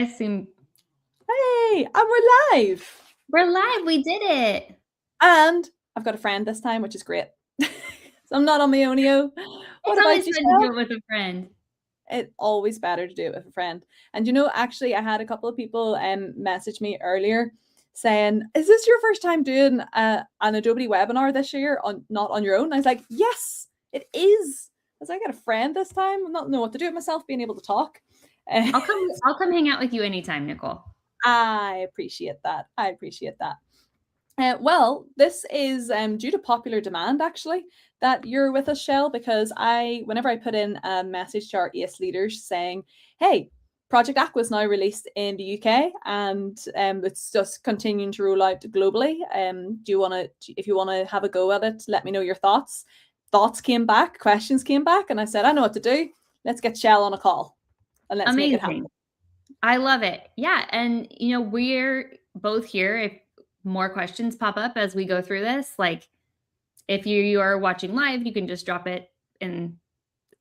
Assume Hey, and we're live. we're live. We did it. And I've got a friend this time, which is great. So I'm not on my own. What It's about always you, fun to do Shell? it with a friend. It's always better to do it with a friend. And actually, I had a couple of people message me earlier saying, "Is this your first time doing an Adobe webinar this year on not on your own?" I was like, "Yes, it is." Because I got a friend this time. I don't know what to do with myself, being able to talk. I'll come. I'll come hang out with you anytime, Nicole. I appreciate that. I appreciate that. Well, this is due to popular demand, actually, that you're with us, Shell, because whenever I put in a message to our ACE leaders saying, hey, Project Aqua is now released in the UK and it's just continuing to roll out globally. If you want to have a go at it, let me know your thoughts. Thoughts came back, questions came back, and I said, I know what to do. Let's get Shell on a call and let's make it happen. I love it. Yeah. And, we're both here. If more questions pop up as we go through this, like if you are watching live, you can just drop it in.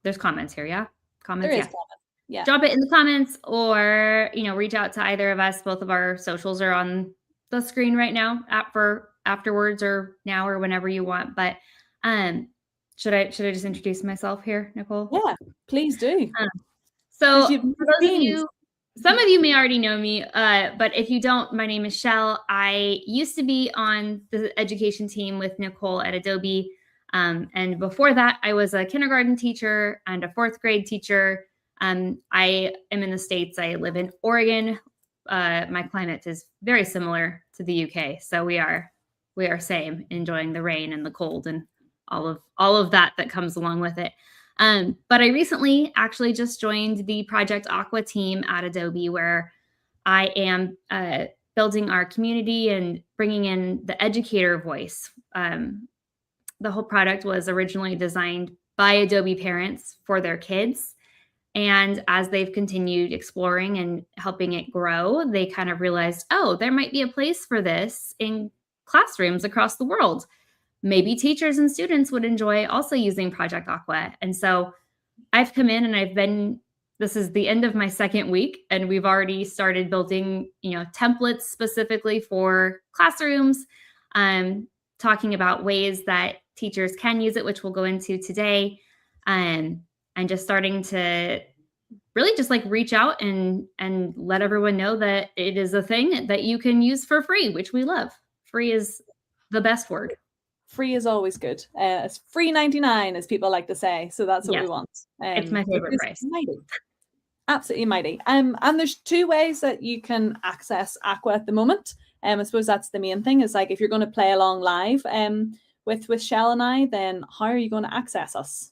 There's comments here. Yeah. Comments. There is comments. Yeah. Drop it in the comments or, reach out to either of us. Both of our socials are on the screen right now for afterwards or now or whenever you want. But should I just introduce myself here, Nicole? Yeah, please do. So for those of you, some of you may already know me, but if you don't, my name is Shell. I used to be on the education team with Nicole at Adobe. And before that, I was a kindergarten teacher and a fourth grade teacher. I am in the States. I live in Oregon. My climate is very similar to the UK. So we are same, enjoying the rain and the cold and all of that comes along with it. But I recently actually just joined the Project Aqua team at Adobe, where I am building our community and bringing in the educator voice. The whole product was originally designed by Adobe parents for their kids. And as they've continued exploring and helping it grow, they kind of realized, oh, there might be a place for this in classrooms across the world. Maybe teachers and students would enjoy also using Project Aqua. And so I've come in and this is the end of my second week, and we've already started building, templates specifically for classrooms, talking about ways that teachers can use it, which we'll go into today, and just starting to really just reach out and let everyone know that it is a thing that you can use for free, which we love. Free is the best word. Free is always good. It's free 99, as people like to say. So that's what we want. It's my favorite price. Mighty. Absolutely mighty. And there's two ways that you can access Aqua at the moment. I suppose that's the main thing is if you're going to play along live with Shell and I, then how are you going to access us?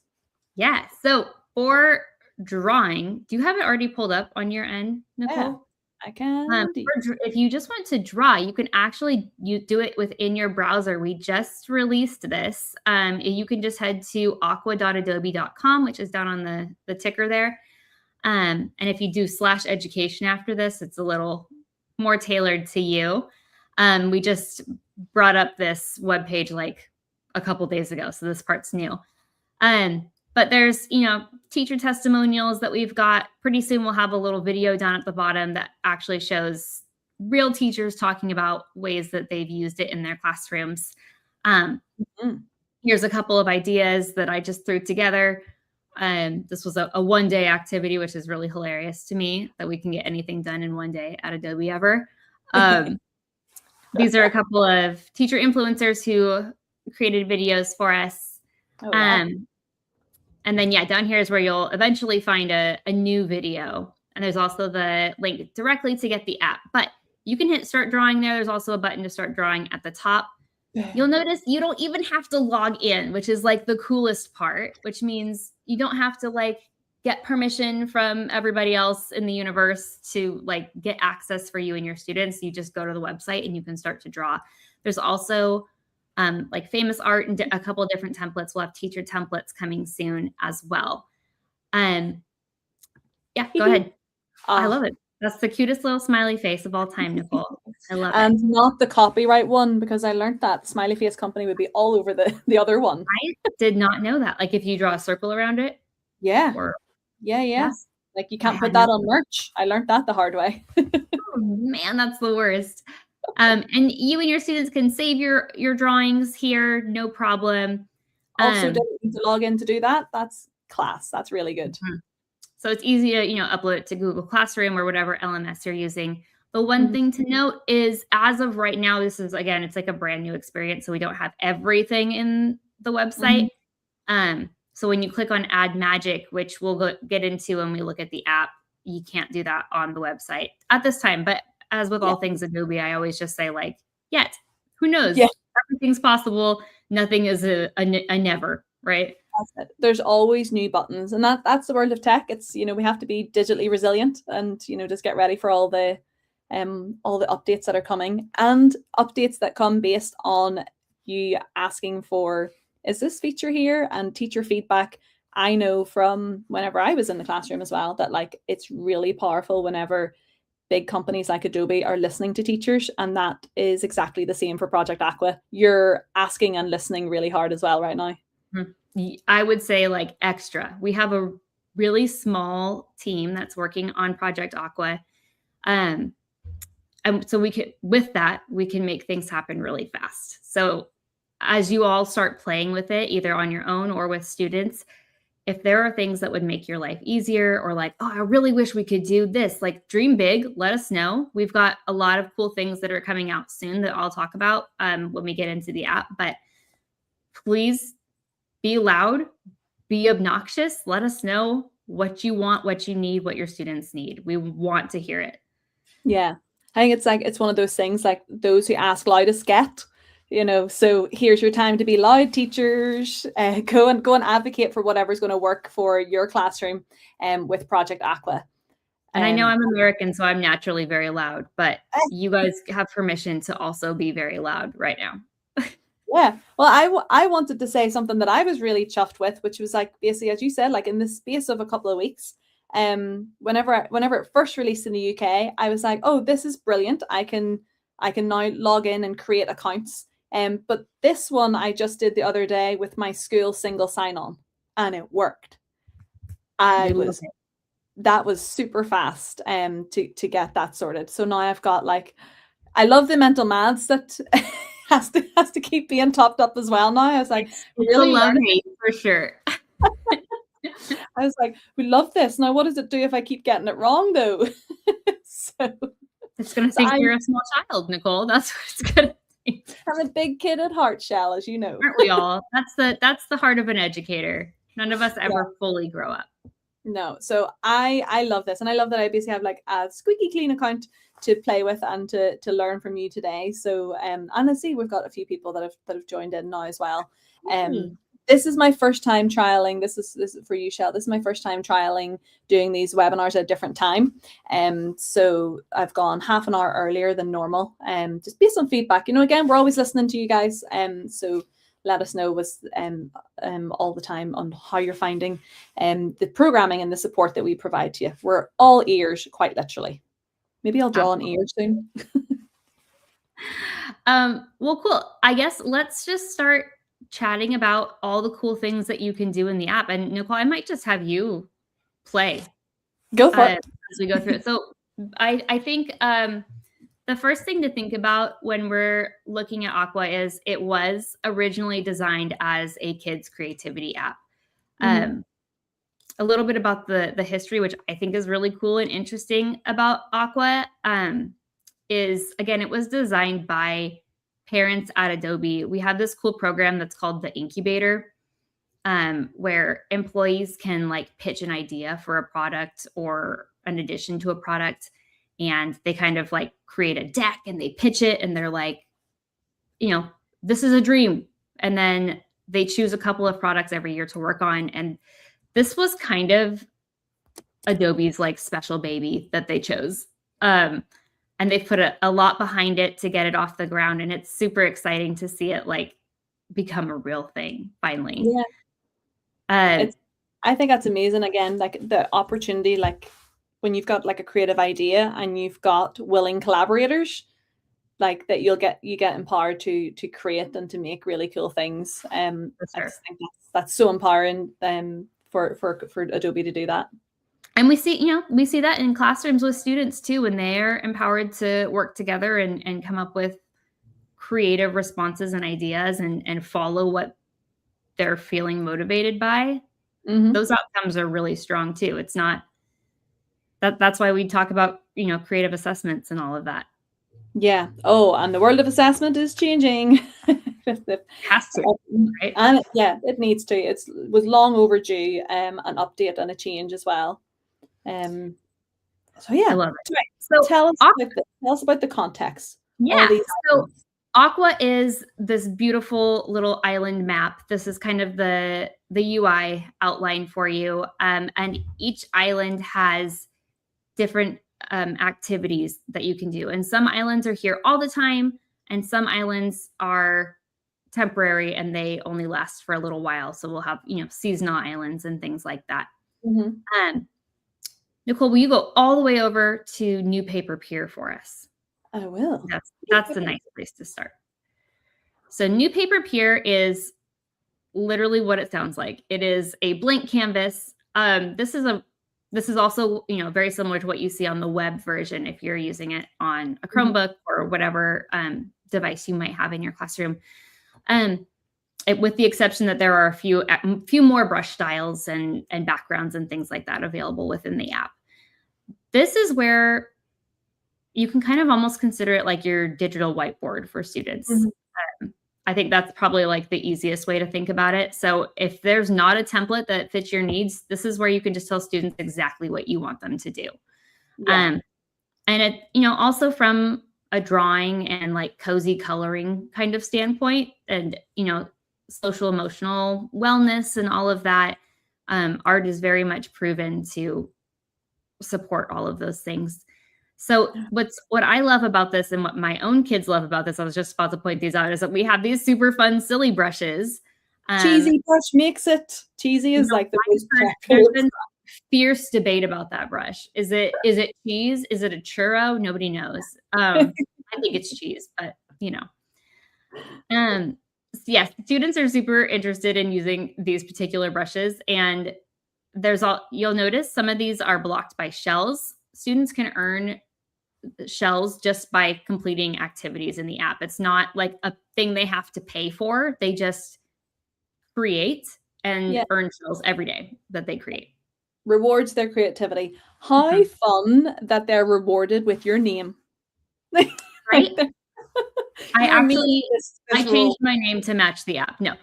Yeah. So for drawing, do you have it already pulled up on your end, Nicole? Yeah. I can. If you just want to draw, you can actually do it within your browser. We just released this. You can just head to aqua.adobe.com, which is down on the ticker there. And if you do /education after this, it's a little more tailored to you. We just brought up this webpage a couple days ago, so this part's new. But there's, teacher testimonials that we've got. Pretty soon we'll have a little video down at the bottom that actually shows real teachers talking about ways that they've used it in their classrooms. Here's a couple of ideas that I just threw together. This was a one-day activity, which is really hilarious to me that we can get anything done in one day at Adobe ever. These are a couple of teacher influencers who created videos for us. Oh, wow. And then, down here is where you'll eventually find a new video. And there's also the link directly to get the app. But you can hit start drawing there. There's also a button to start drawing at the top. You'll notice you don't even have to log in, which is the coolest part, which means you don't have to get permission from everybody else in the universe to get access for you and your students. You just go to the website and you can start to draw. There's also famous art and a couple of different templates. We'll have teacher templates coming soon as well. Go ahead. I love it. That's the cutest little smiley face of all time, Nicole. I love it. And not the copyright one, because I learned that the smiley face company would be all over the other one. I did not know that. If you draw a circle around it. Yeah. Or, yeah. Like you I can't put had that no on merch. I learned that the hard way. Oh, man, that's the worst. And you and your students can save your drawings here, no problem. Also, Um, don't need to log in to do that. That's class. That's really good. mhm. So it's easy to, upload it to Google Classroom or whatever LMS you're using. The one Mhm. thing to note is as of right now, this is again, it's like a brand new experience. So we don't have everything in the website. Mhm. So when you click on add magic, which we'll get into when we look at the app, you can't do that on the website at this time. But as with Yeah. all things Adobe, I always just say like, yet, who Yeah. knows? Everything's possible. Nothing is a never, right? That's it. There's always new buttons, and that's the world of tech. It's we have to be digitally resilient, and just get ready for all the updates that are coming, and updates that come based on you asking for, is this feature here, and teacher feedback. I know from whenever I was in the classroom as well that like it's really powerful whenever big companies like Adobe are listening to teachers, and that is exactly the same for Project Aqua. You're asking and listening really hard as well right now. I would say like extra. We have a really small team that's working on Project Aqua. Um, and so with that, we can make things happen really fast. So as you all start playing with it, either on your own or with students, if there are things that would make your life easier or like, oh, I really wish we could do this, like dream big, let us know. We've got a lot of cool things that are coming out soon that I'll talk about when we get into the app. But please be loud, be obnoxious. Let us know what you want, what you need, what your students need. We want to hear it. Yeah. I think it's one of those things like those who ask loudest get, so here's your time to be loud, teachers. Go and advocate for whatever's going to work for your classroom with Project Aqua. And I know Um I'm American, so I'm naturally very loud, but you guys have permission to also be very loud right now. yeah. Well, I wanted to say something that I was really chuffed with, which was like basically, as you said, like in the space of a couple of weeks, whenever it first released in the UK, I was like, oh, this is brilliant. I can now log in and create accounts. But this one I just did the other day with my school single sign-on, and it worked. I We love was it. That was super fast to get that sorted. So now I've got like, I love the mental maths that has to keep being topped up as well now. I was like, It's a really love learning. hate for sure. I was like, we love this. Now, what does it do if I keep getting it wrong though? so, It's going to so think you're a small child, Nicole. That's what it's going to think. I'm a big kid at heart, Shell, as you know. Aren't we all? That's the heart of an educator. None of us Yeah. ever fully grow up. No, so I love this, and I love that I basically have like a squeaky clean account to play with and to learn from you today. So and I see we've got a few people that have joined in now as well. This is my first time trialing. This is for you, Shell. This is my first time trialing doing these webinars at a different time. So I've gone half an hour earlier than normal. Just based on feedback. Again, we're always listening to you guys. So let us know all the time on how you're finding the programming and the support that we provide to you. We're all ears, quite literally. Maybe I'll draw Absolutely. an ear soon. Well, cool. I guess let's just start chatting about all the cool things that you can do in the app. And Nicole, I might just have you play Go for it. as we go through it. So I think the first thing to think about when we're looking at Aqua is it was originally designed as a kids creativity app. A little bit about the history, which I think is really cool and interesting about Aqua, is again, it was designed by parents at Adobe. We have this cool program that's called the Incubator, where employees can like pitch an idea for a product or an addition to a product, and they kind of like create a deck and they pitch it, and they're like, this is a dream, and then they choose a couple of products every year to work on, and this was kind of Adobe's like special baby that they chose. And they've put a lot behind it to get it off the ground. And it's super exciting to see it like become a real thing finally. Yeah. I think that's amazing. Again, like the opportunity, like when you've got like a creative idea and you've got willing collaborators, like that you get empowered to create and to make really cool things. For sure. I just think that's so empowering for Adobe to do that. And we see that in classrooms with students too, when they're empowered to work together and come up with creative responses and ideas and follow what they're feeling motivated by. Those outcomes are really strong too. It's not that's why we talk about, creative assessments and all of that. Yeah. Oh, and the world of assessment is changing. It has to, right? And yeah, it needs to. It was long overdue, an update and a change as well. So yeah, I love it. So tell us about the context. Yeah. So Aqua is this beautiful little island map. This is kind of the UI outline for you. And each island has different activities that you can do. And some islands are here all the time, and some islands are temporary and they only last for a little while. So we'll have, seasonal islands and things like that. Nicole, will you go all the way over to New Paper Pier for us? I will. That's a nice place to start. So New Paper Pier is literally what it sounds like. It is a blank canvas. This is also, very similar to what you see on the web version if you're using it on a Chromebook or whatever device you might have in your classroom. With the exception that there are a few more brush styles and backgrounds and things like that available within the app. This is where you can kind of almost consider it like your digital whiteboard for students. I think that's probably like the easiest way to think about it. So if there's not a template that fits your needs, this is where you can just tell students exactly what you want them to do. Yeah. And it, also from a drawing and like cozy coloring kind of standpoint and, social emotional wellness and all of that, art is very much proven to support all of those things. So what I love about this and what my own kids love about this, I was just about to point these out, is that we have these super fun, silly brushes. Cheesy brush makes it. Cheesy is like the most there's been fierce debate about that brush. Is it cheese? Is it a churro? Nobody knows. I think it's cheese, but yes, students are super interested in using these particular brushes, and you'll notice some of these are blocked by shells. Students can earn shells just by completing activities in the app. It's not like a thing they have to pay for. They just create and earn shells every day that they create. Rewards their creativity. How fun that they're rewarded with your name. Right? I changed my name to match the app. No.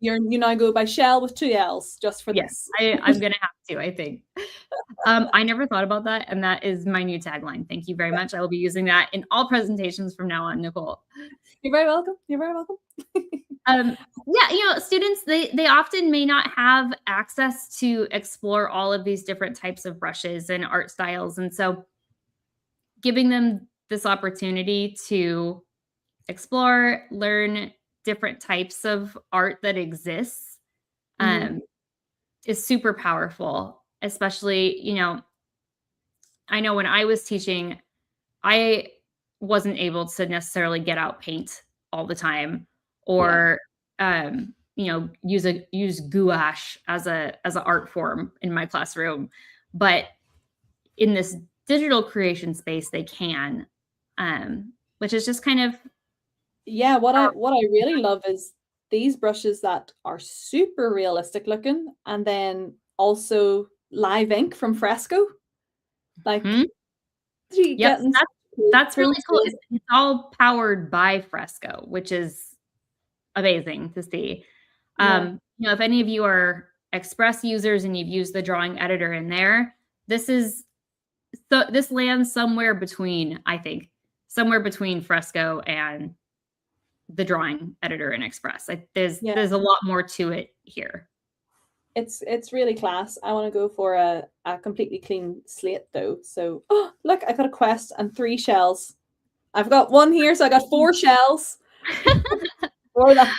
You now go by Shell with 2 L's just for this. I'm going to have to, I think. I never thought about that, and that is my new tagline. Thank you very much. I will be using that in all presentations from now on, Nicole. You're very welcome. You're very welcome. Students, they often may not have access to explore all of these different types of brushes and art styles. And so giving them this opportunity to explore, learn different types of art that exists is super powerful. Especially, I know when I was teaching, I wasn't able to necessarily get out paint all the time or, use gouache as an art form in my classroom. But in this digital creation space, they can, which is just kind of. Yeah, what I really love is these brushes that are super realistic looking, and then also live ink from Fresco. Like, that's really cool. It's all powered by Fresco, which is amazing to see. If any of you are Express users and you've used the drawing editor in there, this lands somewhere between Fresco and the drawing editor in Express. There's a lot more to it here. It's really class. I want to go for a completely clean slate though. So look, I got a quest and 3 shells. I've got 1 here, so I got 4 shells. For that.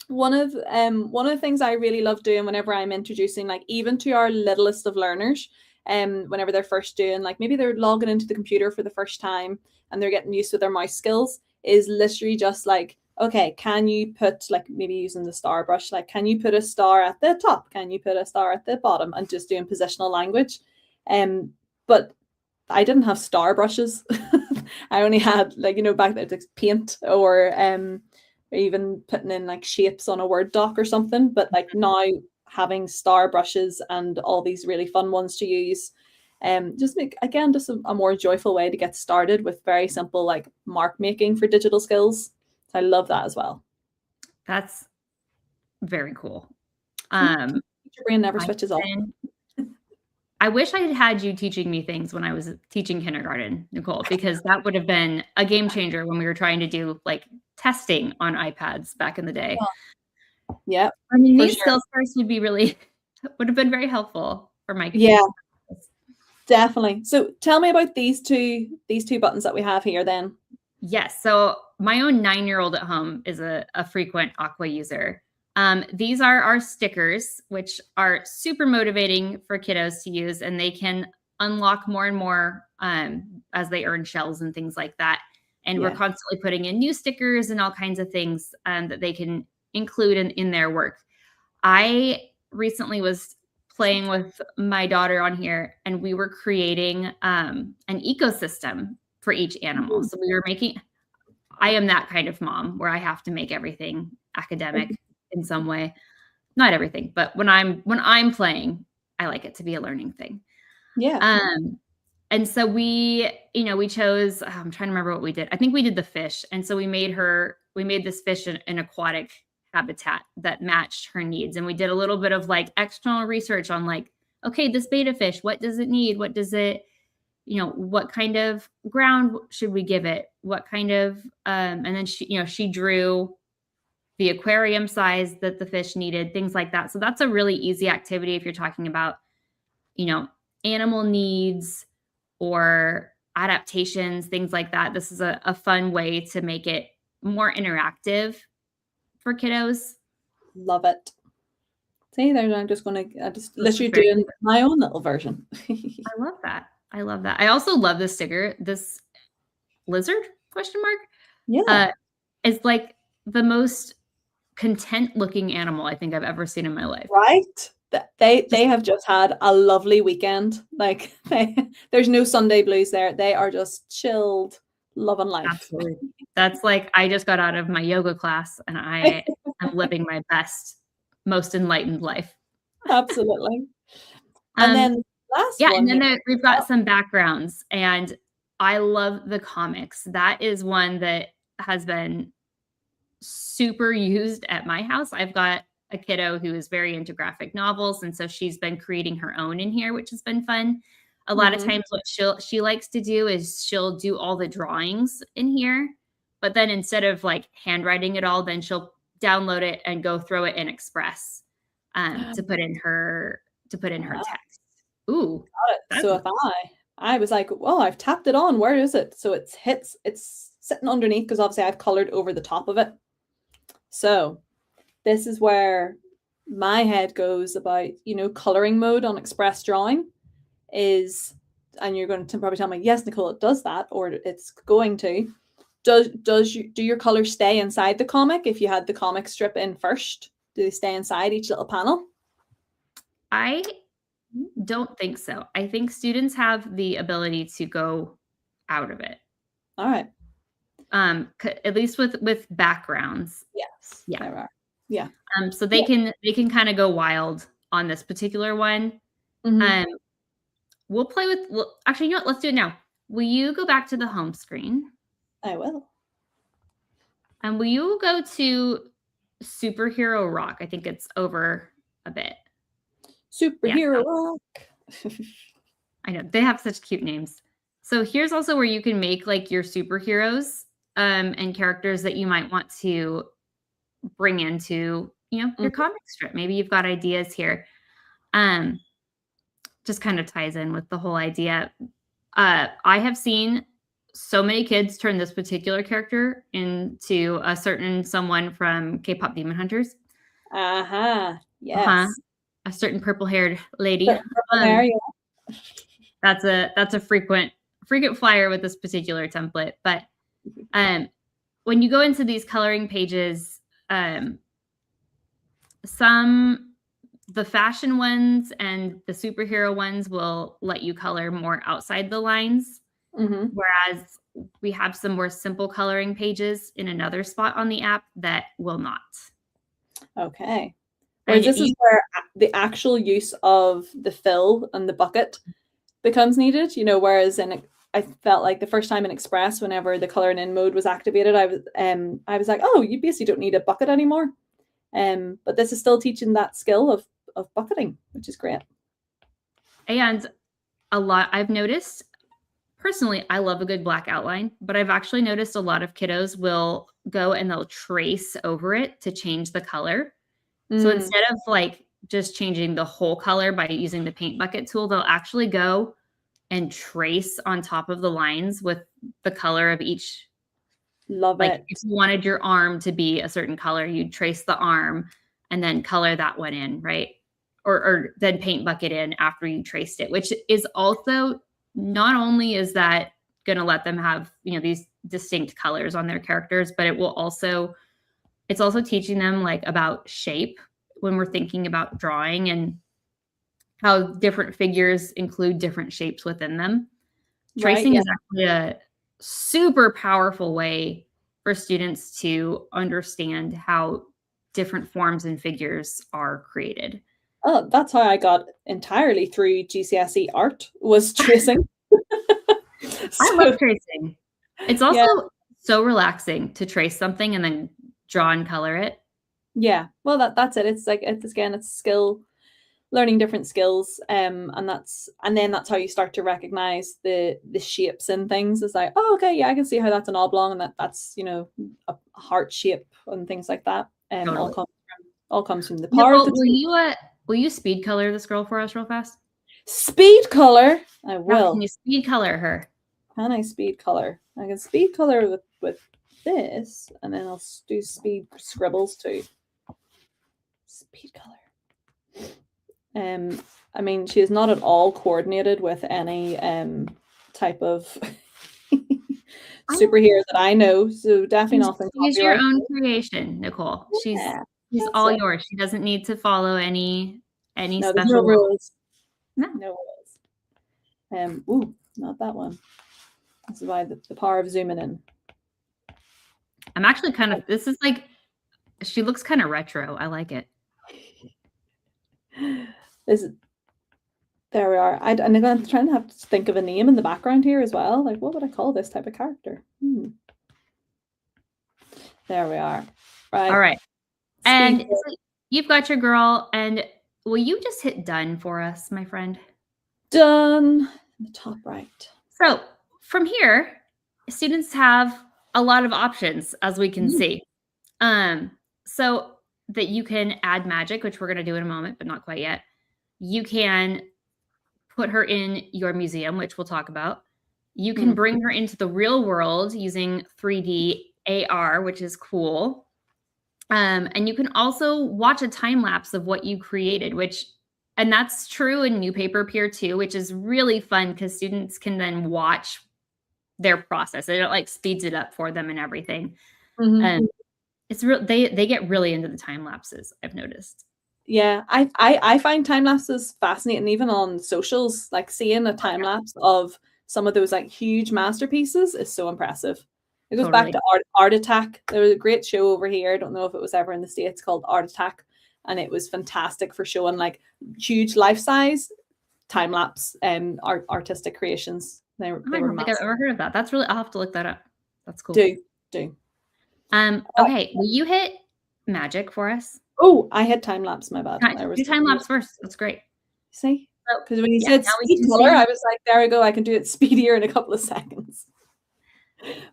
One of the things I really love doing whenever I'm introducing, like even to our littlest of learners, whenever they're first doing, like maybe they're logging into the computer for the first time and they're getting used to their mouse skills, is literally just like, okay, can you put, like, maybe using the star brush, like, can you put a star at the top? Can you put a star at the bottom? And just doing positional language. But I didn't have star brushes. I only had, like, back then, like paint, or even putting in like shapes on a Word doc or something. But like now, having star brushes and all these really fun ones to use, just make, again, just a more joyful way to get started with very simple like mark making for digital skills. So I love that as well. That's very cool. Your brain never switches off. I wish I had had you teaching me things when I was teaching kindergarten, Nicole, because that would have been a game changer when we were trying to do like testing on iPads back in the day. Yeah. I mean, these skills first would have been very helpful for my kids. Yeah, definitely. So tell me about these two buttons that we have here then. Yes. So my own 9-year-old at home is a frequent Aqua user. These are our stickers, which are super motivating for kiddos to use, and they can unlock more and more as they earn shells and things like that. And we're constantly putting in new stickers and all kinds of things that they can include in their work. I recently was playing with my daughter on here, and we were creating an ecosystem for each animal. So we were I am that kind of mom where I have to make everything academic in some way. Not everything, but when I'm playing, I like it to be a learning thing. Yeah. And so we chose, I'm trying to remember what we did. I think we did the fish. And so we made this fish an aquatic habitat that matched her needs. And we did a little bit of like external research on like, okay, this betta fish, what does it need? What does it, what kind of ground should we give it? What kind of, and then she drew the aquarium size that the fish needed, things like that. So that's a really easy activity if you're talking about, animal needs or adaptations, things like that. This is a fun way to make it more interactive for kiddos. Love it. See, there, I'm just literally doing my own little version. I love that. I also love this sticker. This lizard ? Yeah. Is like the most content looking animal I think I've ever seen in my life. Right? They have just had a lovely weekend. Like there's no Sunday blues there. They are just chilled, loving life. Absolutely. That's like, I just got out of my yoga class and I am living my best, most enlightened life. Absolutely. And then last one. And then we've got some backgrounds, and I love the comics. That is one that has been super used at my house. I've got a kiddo who is very into graphic novels, and so she's been creating her own in here, which has been fun. A lot of times what she likes to do is she'll do all the drawings in here, but then instead of like handwriting it all, then she'll download it and go throw it in Express to put in her text. Ooh. So if I was like, well, I've tapped it on, where is it? So it's sitting underneath, because obviously I've colored over the top of it. So this is where my head goes about, coloring mode on Express Drawing is, and you're going to probably tell me, yes, Nicole, it does that, or it's going to. Do your colors stay inside the comic if you had the comic strip in first? Do they stay inside each little panel? I don't think so. I think students have the ability to go out of it. All right. At least with backgrounds. Yes. Yeah. Yeah. So they can kind of go wild on this particular one. We'll play with, actually, you know what? Let's do it now. Will you go back to the home screen? I will. And will you go to Superhero Rock? I think it's over a bit. Superhero Rock. I know, they have such cute names. So here's also where you can make like your superheroes and characters that you might want to bring into, your comic strip. Maybe you've got ideas here. Just kind of ties in with the whole idea. I have seen so many kids turn this particular character into a certain someone from K-pop Demon Hunters. Yes. A certain purple-haired lady. Purple hair, yeah. That's a frequent flyer with this particular template. But when you go into these coloring pages, the fashion ones and the superhero ones will let you color more outside the lines, whereas we have some more simple coloring pages in another spot on the app that will not. Okay. Whereas this is where the actual use of the fill and the bucket becomes needed, you know, whereas I felt like the first time in Express, whenever the coloring in mode was activated, I was like, oh, you basically don't need a bucket anymore. But this is still teaching that skill of bucketing, which is great. And I've noticed personally, I love a good black outline, but I've actually noticed a lot of kiddos will go and they'll trace over it to change the color. So instead of like just changing the whole color by using the paint bucket tool, they'll actually go and trace on top of the lines with the color of each. Love it. If you wanted your arm to be a certain color, you'd trace the arm and then color that one in, right? Or then paint bucket in after you traced it, which is also, not only is that going to let them have, you know, these distinct colors on their characters, but it's also teaching them like about shape when we're thinking about drawing and how different figures include different shapes within them. Tracing is actually a super powerful way for students to understand how different forms and figures are created. Oh, that's how I got entirely through GCSE art, was tracing. I love tracing. It's also so relaxing to trace something and then draw and color it. Yeah, well, that's it. It's like it's skill, learning different skills, and then that's how you start to recognize the shapes and things. It's like, oh, okay, yeah, I can see how that's an oblong and that's, you know, a heart shape and things like that. Totally. all comes from the power of the will you speed color this girl for us real fast? Speed color? I will. Can you speed color her? Can I speed color? I can speed color with this, and then I'll do speed scribbles too. Speed color. I mean, she is not at all coordinated with any type of superhero that I know, so definitely nothing. She's your own creation, Nicole. She's all yours. She doesn't need to follow any special no rules. No rules. Ooh, not that one. This is why the power of zooming in. I'm actually kind of, this is like, she looks kind of retro. I like it. There we are. I'm trying to have to think of a name in the background here as well. Like, what would I call this type of character? There we are. Right. All right. And so you've got your girl, and will you just hit done for us, my friend? Done. The top right. So from here, students have a lot of options, as we can see. So that you can add magic, which we're going to do in a moment, but not quite yet. You can put her in your museum, which we'll talk about. You can bring her into the real world using 3D AR, which is cool. And you can also watch a time lapse of what you created, and that's true in New Paper Peer too, which is really fun because students can then watch their process. It like speeds it up for them and everything. It's real. They get really into the time lapses, I've noticed. Yeah, I find time lapses fascinating, even on socials. Like seeing a time lapse of some of those like huge masterpieces is so impressive. It goes back to Art Attack. There was a great show over here. I don't know if it was ever in the States, called Art Attack, and it was fantastic for showing like huge life-size time lapse artistic creations. They were I don't think I've ever heard of that. That's really, I'll have to look that up. That's cool. Do. Okay, will you hit magic for us? Oh, I had time lapse. My bad. Do time lapse first. That's great. See, because when you said speed color, I was like, there we go. I can do it speedier in a couple of seconds.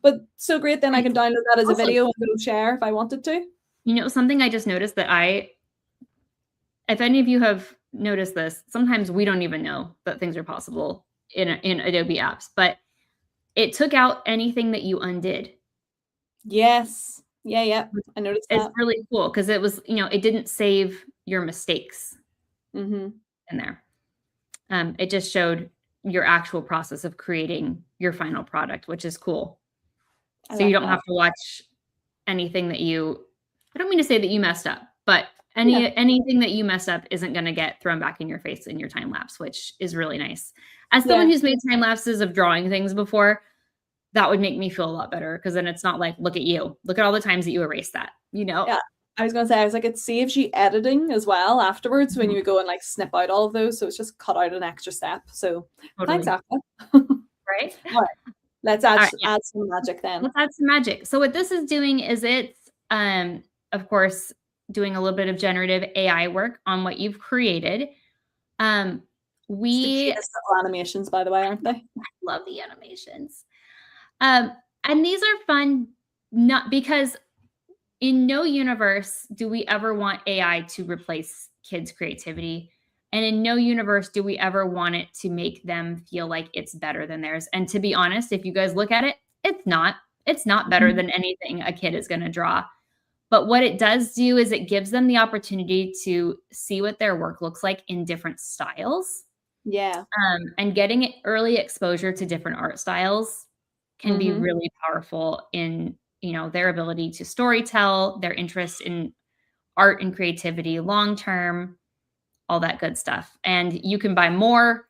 But so great, then I can download that as a video and go share if I wanted to. You know, something I just noticed that if any of you have noticed this, sometimes we don't even know that things are possible in Adobe apps, but it took out anything that you undid. Yes. Yeah. I noticed that. It's really cool because it was, it didn't save your mistakes in there. It just showed your actual process of creating your final product, which is cool. So you don't have to watch anything that I don't mean to say that you messed up, but anything that you messed up isn't going to get thrown back in your face in your time lapse, which is really nice. As someone who's made time lapses of drawing things before, that would make me feel a lot better, because then it's not like, look at you, look at all the times that you erased that, Yeah. I was going to say, I was like, it saves you editing as well afterwards when you go and like snip out all of those. So it's just cut out an extra step. So thanks, Aqua. Right? All right. Let's add some magic then. Let's add some magic. So what this is doing is it's, of course, doing a little bit of generative AI work on what you've created. The cutest little animations, by the way, aren't they? I love the animations. And these are fun, not because in no universe do we ever want AI to replace kids' creativity. And in no universe do we ever want it to make them feel like it's better than theirs. And to be honest, if you guys look at it, it's not. It's not better than anything a kid is going to draw. But what it does do is it gives them the opportunity to see what their work looks like in different styles. Yeah. And getting early exposure to different art styles can be really powerful in, their ability to storytell, their interest in art and creativity long-term, all that good stuff. And you can buy more,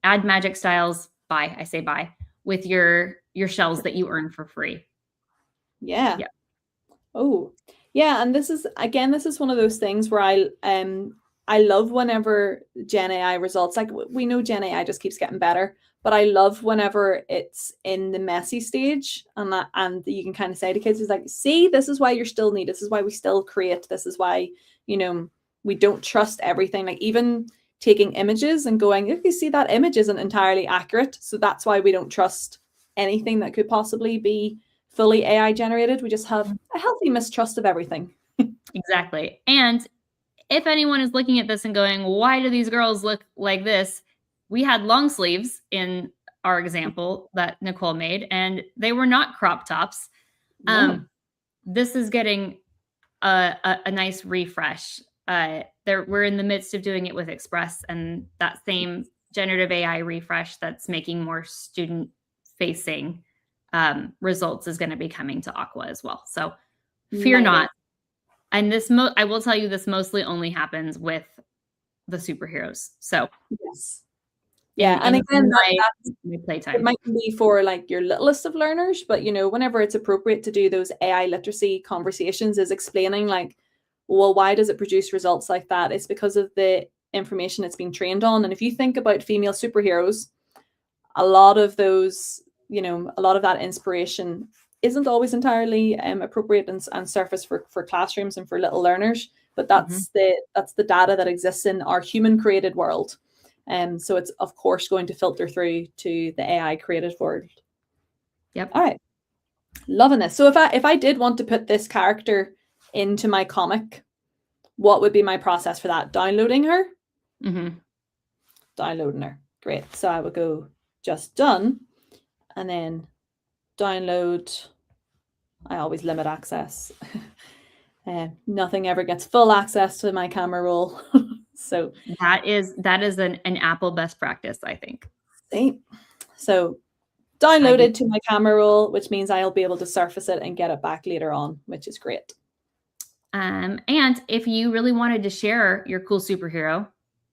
add magic styles, I say buy, with your shells that you earn for free. Yeah. Yep. Oh, yeah. And this is one of those things where I love whenever Gen AI results, like we know Gen AI just keeps getting better, but I love whenever it's in the messy stage and you can kind of say to kids, is like, see, this is why you're still needed. This is why we still create. This is why, we don't trust everything. Like even taking images and going, if you see that image isn't entirely accurate. So that's why we don't trust anything that could possibly be fully AI generated. We just have a healthy mistrust of everything. Exactly. And if anyone is looking at this and going, why do these girls look like this? We had long sleeves in our example that Nicole made, and they were not crop tops. No. This is getting a nice refresh. We're in the midst of doing it with Express, and that same generative AI refresh that's making more student-facing results is going to be coming to Aqua as well. So fear not. And I will tell you, this mostly only happens with the superheroes. So yes. Yeah. And again, playtime. It might be for like your littlest of learners, but whenever it's appropriate to do those AI literacy conversations, is explaining like, well, why does it produce results like that? It's because of the information it's been trained on. And if you think about female superheroes, a lot of those, a lot of that inspiration isn't always entirely appropriate and surface for classrooms and for little learners, but that's the data that exists in our human created world. So it's of course going to filter through to the AI created world. Yep. All right. Loving this. So if I did want to put this character into my comic, what would be my process for that? Downloading her? Downloading her. Great. So I would go just done and then download. I always limit access. Nothing ever gets full access to my camera roll. So that is an Apple best practice, I think. So downloaded to my camera roll, which means I'll be able to surface it and get it back later on, which is great. And if you really wanted to share your cool superhero,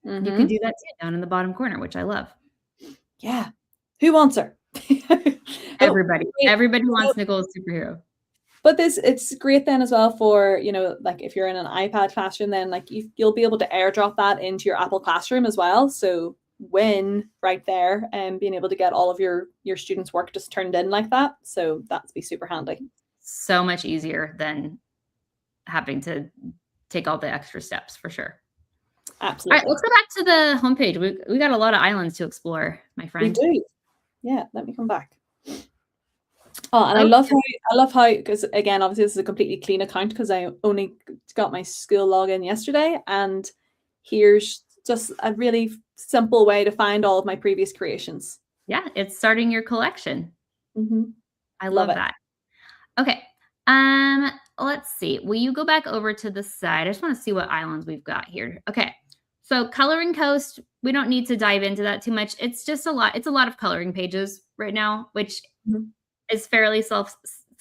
you could do that too, down in the bottom corner, which I love. Yeah. Who wants her? Everybody wants Nicole's superhero. But it's great then as well for, like if you're in an iPad classroom, then like you'll be able to airdrop that into your Apple Classroom as well. So win right there, and being able to get all of your students' work just turned in like that. So that'd be super handy. So much easier than having to take all the extra steps, for sure. Absolutely. All right, let's go back to the homepage. We got a lot of islands to explore, my friend. We do. Yeah, let me come back. Oh, and I love how, because again, obviously this is a completely clean account because I only got my school login yesterday, and here's just a really simple way to find all of my previous creations. Yeah, it's starting your collection. I love that. Okay. Let's see. Will you go back over to the side? I just want to see what islands we've got here. Okay. So Coloring Coast, we don't need to dive into that too much. It's just a lot. It's a lot of coloring pages right now, which is fairly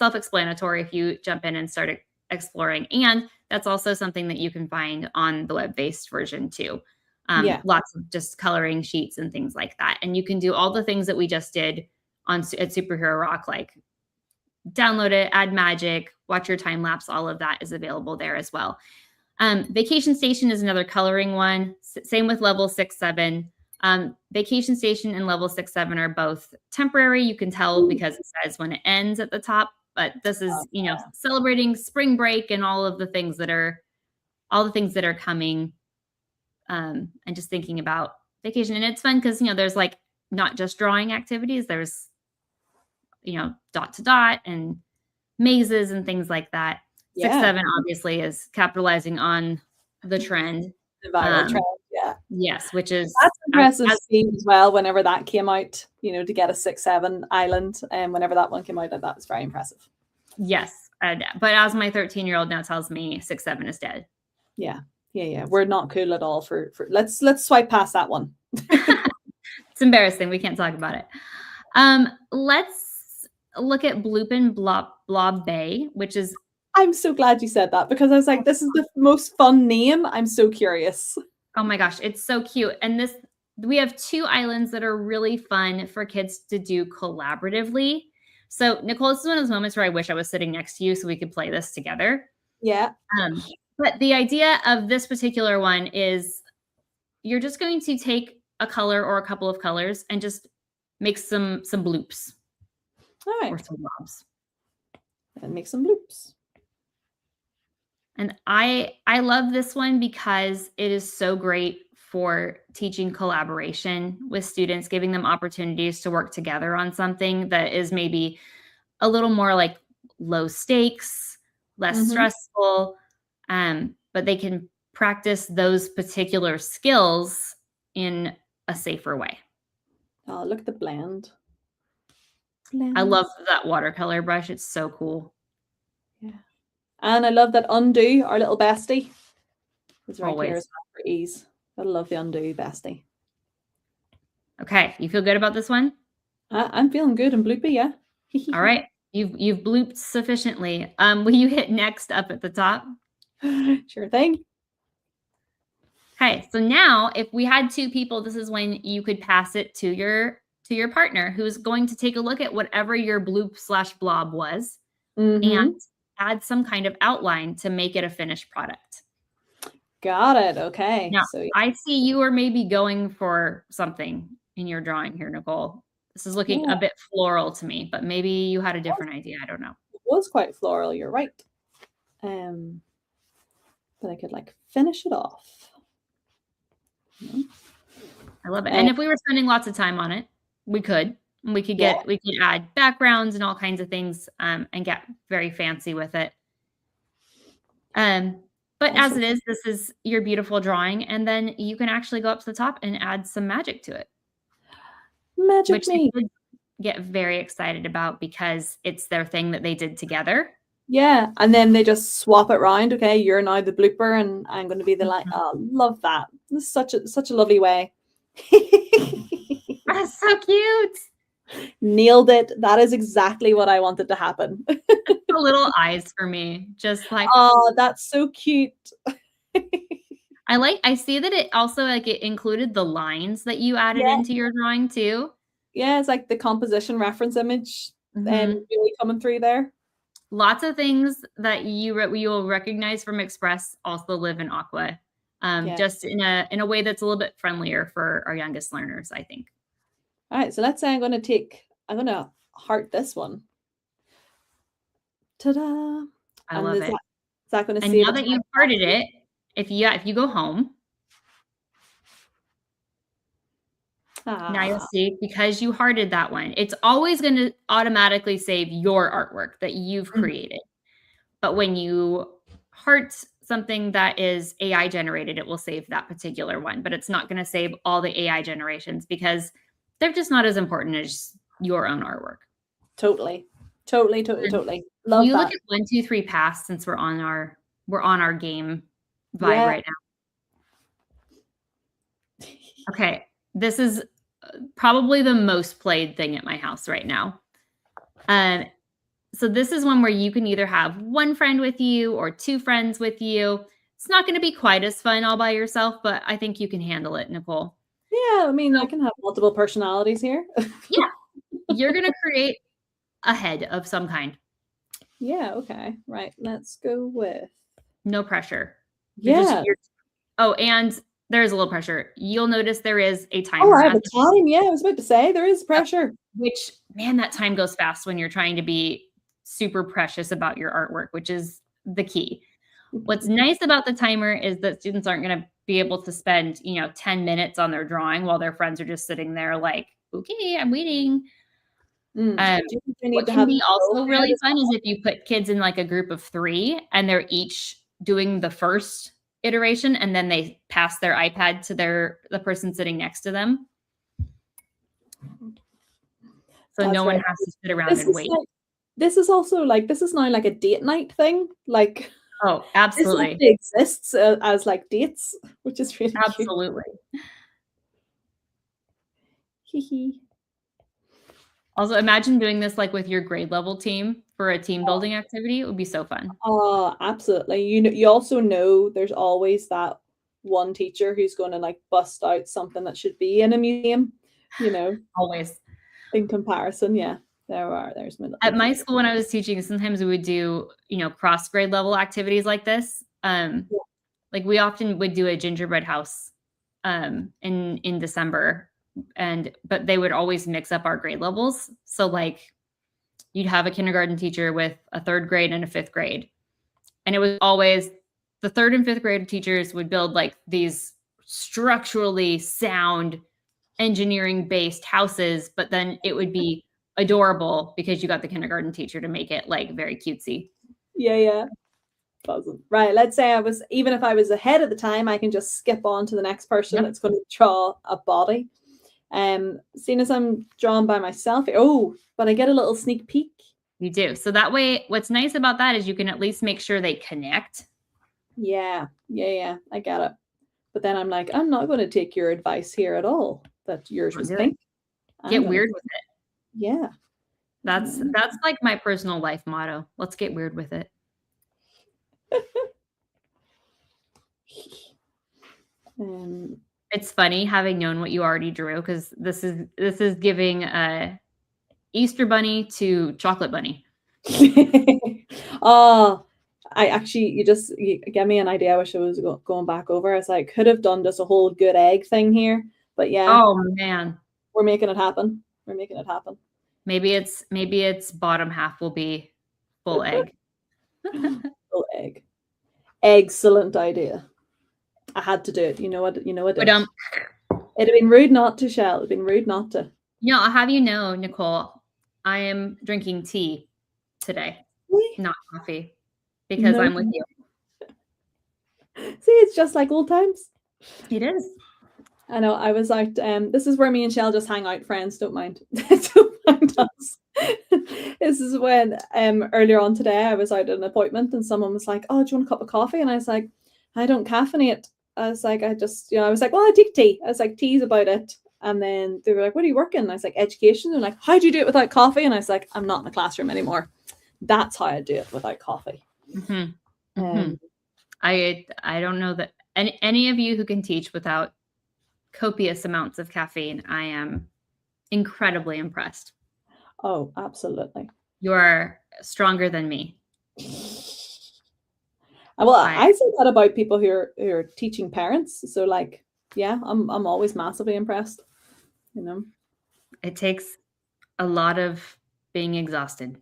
self-explanatory if you jump in and start exploring. And that's also something that you can find on the web-based version too. Lots of just coloring sheets and things like that. And you can do all the things that we just did at Superhero Rock, like download it, add magic, watch your time lapse. All of that is available there as well. Vacation Station is another coloring one. Same with level 6, 7. Vacation Station and level 6, 7 are both temporary. You can tell because it says when it ends at the top, but this is, celebrating spring break and all the things that are coming. And just thinking about vacation. And it's fun because, there's like not just drawing activities. There's, dot to dot and mazes and things like that. 6, 7 obviously is capitalizing on the trend. The viral trend, Yes, which is that's impressive as well. Whenever that came out, to get a 6, 7 island, and whenever that one came out, that was very impressive. Yes, but as my 13-year-old now tells me, 6, 7 is dead. Yeah. We're not cool at all for let's swipe past that one. It's embarrassing. We can't talk about it. Let's look at Bloop and Blob Bay, which is. I'm so glad you said that because I was like, this is the most fun name. I'm so curious. Oh my gosh, it's so cute. And we have 2 islands that are really fun for kids to do collaboratively. So Nicole, this is one of those moments where I wish I was sitting next to you so we could play this together. Yeah. But the idea of this particular one is you're just going to take a color or a couple of colors and just make some bloops. All right. Or some blobs. And make some bloops. And I love this one because it is so great for teaching collaboration with students, giving them opportunities to work together on something that is maybe a little more like low stakes, less stressful, but they can practice those particular skills in a safer way. Oh, look at the blend. I love that watercolor brush. It's so cool. Yeah. And I love that undo, our little bestie. It's right here for ease. I love the undo bestie. Okay. You feel good about this one? I'm feeling good and bloopy, yeah. All right. You've blooped sufficiently. Will you hit next up at the top? Sure thing. Okay. So now if we had 2 people, this is when you could pass it to your partner who's going to take a look at whatever your bloop/blob was and add some kind of outline to make it a finished product. Got it. Okay. Now, I see you are maybe going for something in your drawing here, Nicole. This is looking a bit floral to me, but maybe you had a different idea. I don't know. It was quite floral. You're right. But I could like finish it off. I love it. And if we were spending lots of time on it, we could add backgrounds and all kinds of things and get very fancy with it. But as it is, this is your beautiful drawing. And then you can actually go up to the top and add some magic to it. Which they could get very excited about because it's their thing that they did together. Yeah. And then they just swap it around. Okay, you're now the blooper and I'm going to be the light. Oh, love that. This is such a lovely way. That's so cute. Nailed it. That is exactly what I wanted to happen. The little eyes for me. Just like, oh, that's so cute. I see that it also it included the lines that you added into your drawing too. Yeah, it's like the composition reference image really coming through there. Lots of things that you will recognize from Express also live in Aqua. Just in a way that's a little bit friendlier for our youngest learners, I think. All right, so let's say I'm going to heart this one. Ta-da! I love it. Is that going to and now that you've hearted it, if you go home, now you'll see, because you hearted that one, it's always going to automatically save your artwork that you've created. But when you heart something that is AI generated, it will save that particular one, but it's not going to save all the AI generations because they're just not as important as your own artwork. Totally. Love you that. Look at 1, 2, 3 pass, since we're on our game vibe right now. Okay, this is probably the most played thing at my house right now. So this is one where you can either have one friend with you or two friends with you. It's not going to be quite as fun all by yourself, but I think you can handle it, Nicole. Yeah, I mean, I So, can have multiple personalities here. yeah, you're going to create a head of some kind. Yeah, okay. Right. Let's go with. No pressure. Yeah. Oh, and there's a little pressure. You'll notice there is a Oh, I timer have at a the time. Yeah, I was about to say there is pressure. which, man, that time goes fast when you're trying to be super precious about your artwork, which is the key. What's nice about the timer is that students aren't going to be able to spend, 10 minutes on their drawing while their friends are just sitting there like, okay, I'm waiting. Do you think I need What to can have be also ahead really as fun is well? if you put kids in like a group of 3 and they're each doing the first iteration and then they pass their iPad to the person sitting next to them. So That's no one right. has to sit around This and is wait. like this is also like this is now like a date night thing. Like Oh, this absolutely. actually exists as like dates, which is really cute. Absolutely. Hee hee. Also, imagine doing this like with your grade level team for a team building activity. It would be so fun. Oh, absolutely. You know, you also know there's always that one teacher who's going to like bust out something that should be in a museum, you know, Always. in comparison. Yeah, there's my little At my teacher. school when I was teaching, sometimes we would do, cross grade level activities like this. Like we often would do a gingerbread house in December, but they would always mix up our grade levels. So like you'd have a kindergarten teacher with a 3rd grade and a 5th grade. And it was always the 3rd and 5th grade teachers would build like these structurally sound engineering based houses, but then it would be adorable because you got the kindergarten teacher to make it like very cutesy. Yeah, yeah. Buzzing. Right. Let's say even if I was ahead of the time, I can just skip on to the next person Yep. that's going to draw a body. Seeing as I'm drawn by myself, but I get a little sneak peek. You do. So that way, what's nice about that is you can at least make sure they connect. Yeah, I get it. But then I'm like, I'm not going to take your advice here at all. That yours was pink. Get weird with it. Yeah. That's like my personal life motto. Let's get weird with it. It's funny having known what you already drew because this is giving Easter bunny to chocolate bunny. Oh, you gave me an idea. I wish I was going back over. I was like, could have done just a whole good egg thing here, but yeah. Oh man, we're making it happen. We're making it happen. Maybe its bottom half will be full egg. Full egg. Excellent idea. I had to do it. You know what? You know what? It'd have been rude not to, Shell. It'd been rude not to. I'll have you know, Nicole, I am drinking tea today, not coffee, because I'm with you. See, it's just like old times. It is. I know. I was out. This is where me and Shell just hang out. Friends, don't mind. Don't mind us. This is when earlier on today I was out at an appointment and someone was like, "Oh, do you want a cup of coffee?" And I was like, "I don't caffeinate." I was like, I was like, "Well, I take tea." I was like, "Tea's about it." And then they were like, "What are you working?" And I was like, "Education." They're like, "How do you do it without coffee?" And I was like, "I'm not in the classroom anymore. That's how I do it without coffee." Mm-hmm. Mm-hmm. I don't know that any of you who can teach without copious amounts of caffeine, I am incredibly impressed. Oh, absolutely. You're stronger than me. Well, I say that about people who are teaching parents. So like, yeah, I'm always massively impressed. It takes a lot of being exhausted.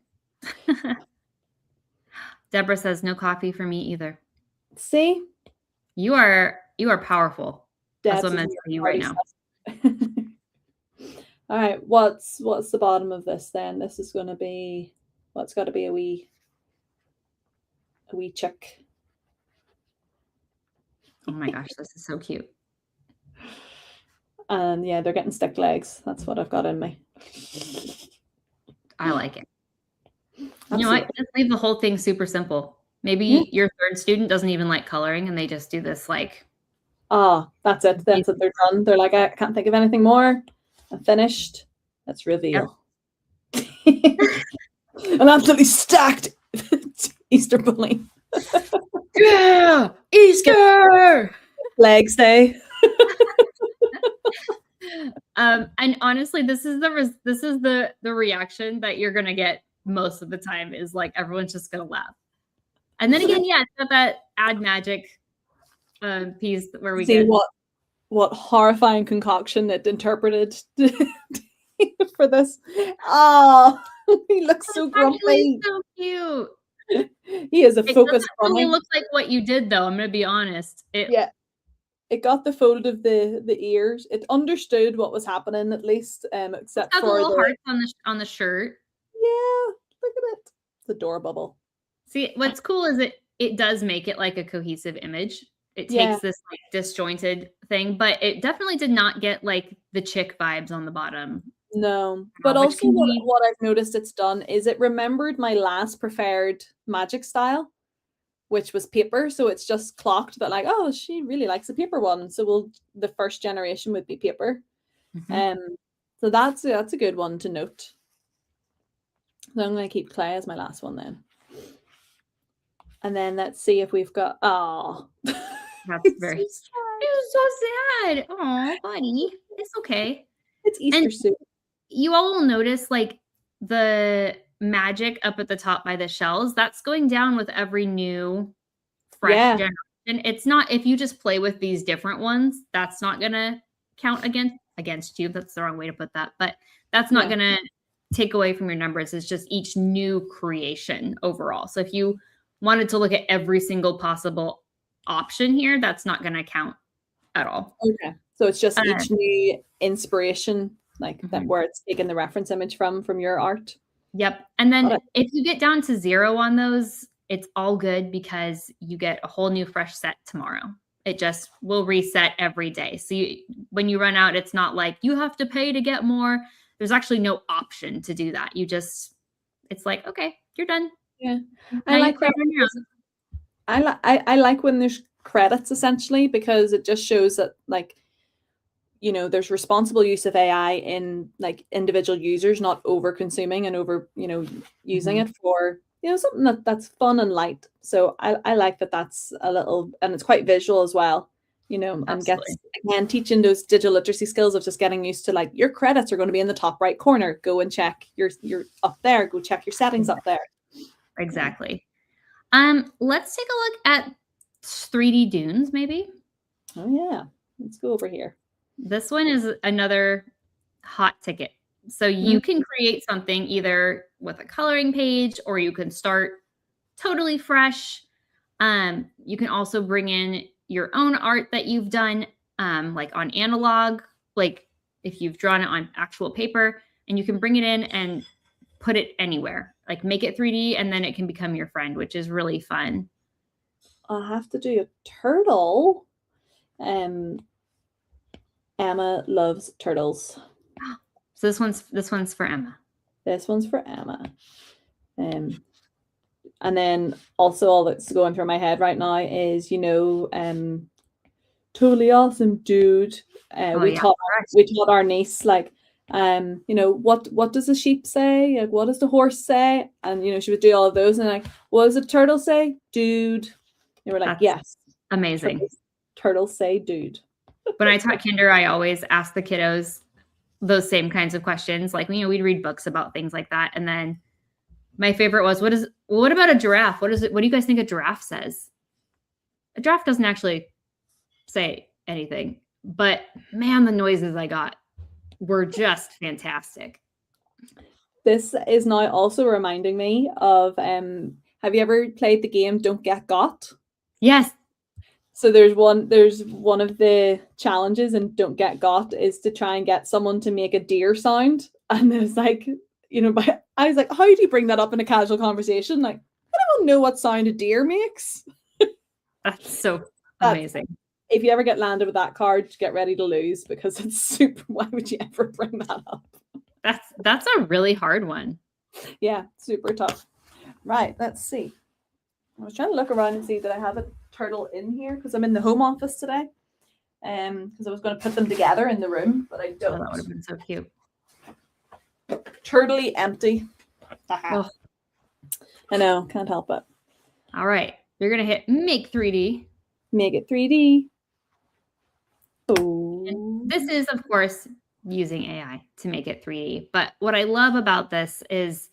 Deborah says no coffee for me either. See? You are powerful. That's what I'm meant for you right now. All right, what's the bottom of this then? This is going to be it's got to be a wee chick. Oh my gosh, this is so cute. And yeah, they're getting stick legs. That's what I've got in me. I like it. Absolutely. You know what? Just leave the whole thing super simple. Maybe your 3rd student doesn't even like coloring and they just do this like. That's it. That's it. They're done. They're like, I can't think of anything more. I'm finished. Let's reveal. Yep. An absolutely stacked Easter bunny. Yeah, Easter. Legs day. And honestly, this is the reaction that you're gonna get most of the time is like everyone's just gonna laugh. And then again, yeah, it's got that add magic piece where we See get what horrifying concoction it interpreted for this. Oh, he looks so grumpy. so cute. He is a It focused doesn't really bunny. look like what you did though, I'm gonna be honest. Yeah. It got the fold of the ears. It understood what was happening at least, except Got the for little the hearts on the shirt. yeah. Look at it. It's adorable. See, what's cool is it does make it like a cohesive image. It Yeah. takes this like disjointed thing, but it definitely did not get like the chick vibes on the bottom. No, but also what I've noticed it's done is it remembered my last preferred magic style, which was paper. So it's just clocked that like, oh, she really likes a paper one. So the first generation would be paper. So that's a good one to note. So I'm going to keep clay as my last one then. And then let's see if we've got that's very so sad. It was so sad. Oh, buddy. It's okay. It's Easter soup. You all will notice like the magic up at the top by the shells, that's going down with every new fresh generation. It's not if you just play with these different ones, that's not gonna count against you. That's the wrong way to put that, but that's not gonna take away from your numbers. It's just each new creation overall. So if you wanted to look at every single possible option here, that's not gonna count at all. Okay. So it's just each new inspiration, like that where it's taken the reference image from your art. Yep. And then if you get down to 0 on those, it's all good because you get a whole new fresh set tomorrow. It just will reset every day. So when you run out, it's not like you have to pay to get more. There's actually no option to do that. It's like, okay, you're done. Yeah. I like that. I like when there's credits essentially, because it just shows that like, you know, there's responsible use of AI in like individual users, not over consuming and over, you know, using it for, you know, something that's fun and light. So I like that that's a little, and it's quite visual as well, you know, and gets, again, teaching those digital literacy skills of just getting used to like your credits are going to be in the top right corner. Go and check you're up there. Go check your settings up there. Exactly. Let's take a look at 3D dunes, maybe. Oh yeah. Let's go over here. This one is another hot ticket. So you can create something either with a coloring page, or you can start totally fresh. You can also bring in your own art that you've done, like on analog, like if you've drawn it on actual paper, and you can bring it in and put it anywhere, like make it 3D, and then it can become your friend, which is really fun. I'll have to do a turtle. Emma loves turtles. So this one's for Emma. This one's for Emma. And then also all that's going through my head right now is, you know, totally awesome, dude. We taught our niece like, you know, what does the sheep say? Like, what does the horse say? And you know, she would do all of those, and like, what does a turtle say? Dude. And we're like, yes, amazing. Turtles say dude. When I taught kinder, I always asked the kiddos those same kinds of questions. Like, you know, we'd read books about things like that. And then my favorite was, what about a giraffe? What do you guys think a giraffe says? A giraffe doesn't actually say anything, but man, the noises I got were just fantastic. This is now also reminding me of, have you ever played the game Don't Get Got? Yes. So there's one of the challenges in Don't Get Got is to try and get someone to make a deer sound. And it's like, you know, I was like, how do you bring that up in a casual conversation? Like, I don't know what sound a deer makes. That's so amazing. If you ever get landed with that card, get ready to lose, because it's super, why would you ever bring that up? That's a really hard one. Yeah, super tough. Right, let's see. I was trying to look around and see that I have a turtle in here, because I'm in the home office today. Because I was going to put them together in the room, but I don't. Oh, that would have been so cute. Turtly empty. Oh, I know, can't help it. All right, you're gonna hit make 3D. Make it 3D. And this is, of course, using AI to make it 3D. But what I love about this is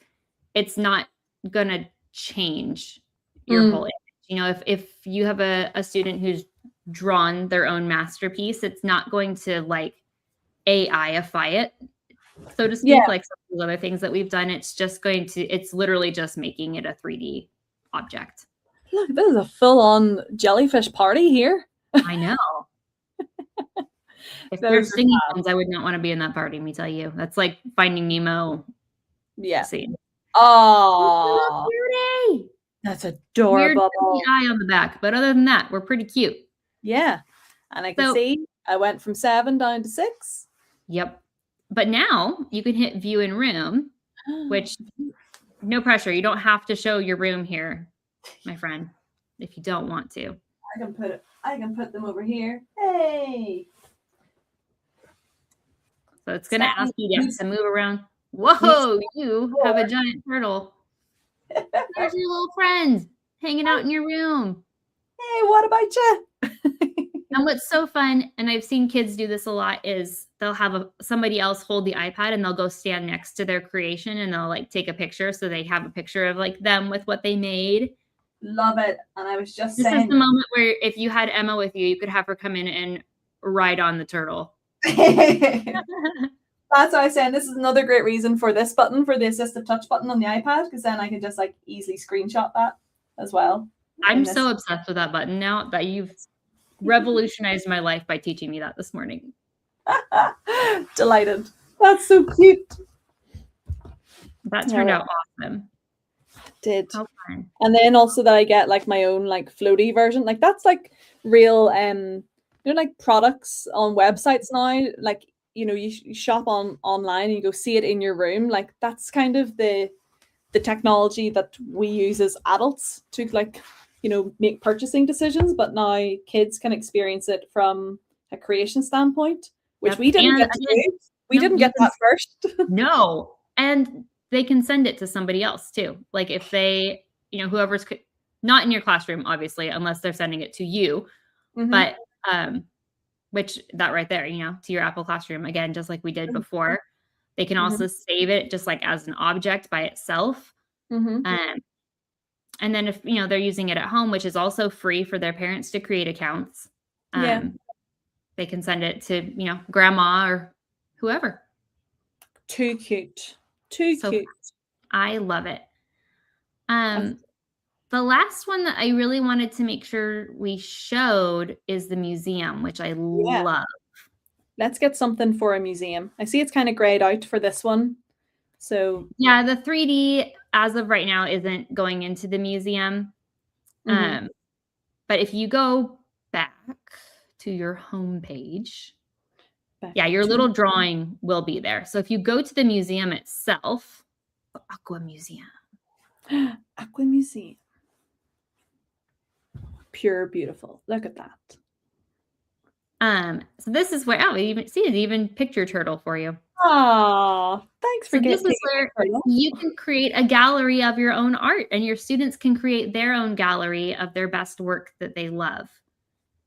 it's not gonna change your whole image. You know, if you have a student who's drawn their own masterpiece, it's not going to like AI-ify it, so to speak, like some of the other things that we've done. It's literally just making it a 3D object. Look, this is a full-on jellyfish party here. I know. If there's stinging ones, I would not want to be in that party, let me tell you. That's like Finding Nemo. Yeah. Scene. Oh, that's adorable. Weird eye on the back, but other than that, we're pretty cute. Yeah. And I can see I went from 7 down to 6. Yep. But now you can hit view in room, which no pressure. You don't have to show your room here, my friend, if you don't want to. I can put them over here. Hey. So it's going to ask you to move around. Whoa, you have a giant turtle. There's your little friend hanging out in your room. Hey, what about you? And what's so fun, and I've seen kids do this a lot, is they'll have somebody else hold the iPad and they'll go stand next to their creation and they'll like take a picture. So they have a picture of like them with what they made. Love it. And I was just saying. This is the moment where if you had Emma with you, you could have her come in and ride on the turtle. That's what I was saying. This is another great reason for this button, for the assistive touch button on the iPad, because then I can just like easily screenshot that as well. I'm so obsessed with that button now that you've revolutionized my life by teaching me that this morning. Delighted. That's so cute. That turned out awesome. Did. And then also that I get like my own like floaty version. Like that's like real you know, like products on websites now, like, you know, you shop online and you go see it in your room. Like that's kind of the technology that we use as adults to like, you know, make purchasing decisions, but now kids can experience it from a creation standpoint, which we didn't get to do. We didn't get that first. No. And they can send it to somebody else too. Like if they, you know, whoever's not in your classroom, obviously, unless they're sending it to you, but which that right there, you know, to your Apple Classroom, again, just like we did before. They can also save it just like as an object by itself. And then if, you know, they're using it at home, which is also free for their parents to create accounts, they can send it to, you know, grandma or whoever. Too cute. Too cute. I love it. The last one that I really wanted to make sure we showed is the museum, which I love. Let's get something for a museum. I see it's kind of grayed out for this one. So yeah, the 3D as of right now isn't going into the museum. But if you go back to your home page, your little drawing will be there. So if you go to the museum itself, the Aqua Museum. Aqua Museum. Pure beautiful. Look at that. So this is where it even picture turtle for you. Oh, thanks for this is where you can create a gallery of your own art, and your students can create their own gallery of their best work that they love.